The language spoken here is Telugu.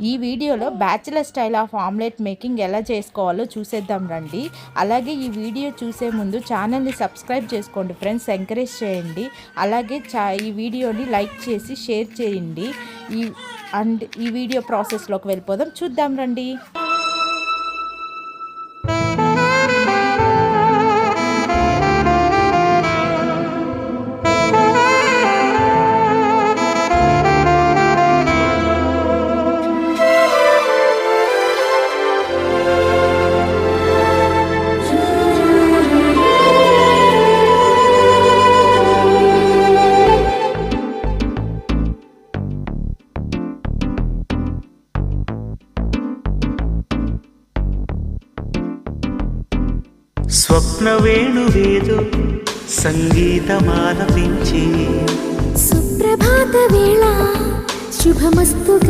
ఈ వీడియోలో bachelor style of omelette making ఎలా చేసుకోవాలో చూసేద్దాం రండి. అలాగే ఈ వీడియో చూసే ముందు ఛానల్ని సబ్స్క్రైబ్ చేసుకోండి ఫ్రెండ్స్, ఎంకరేజ్ చేయండి. అలాగే ఈ వీడియోని లైక్ చేసి షేర్ చేయండి. ఈ వీడియో ప్రాసెస్లోకి వెళ్ళిపోదాం, చూద్దాం రండి. స్వప్న వేణువేదో సంగీతమాలపించి సుప్రభాత వేళ శుభమస్తుగా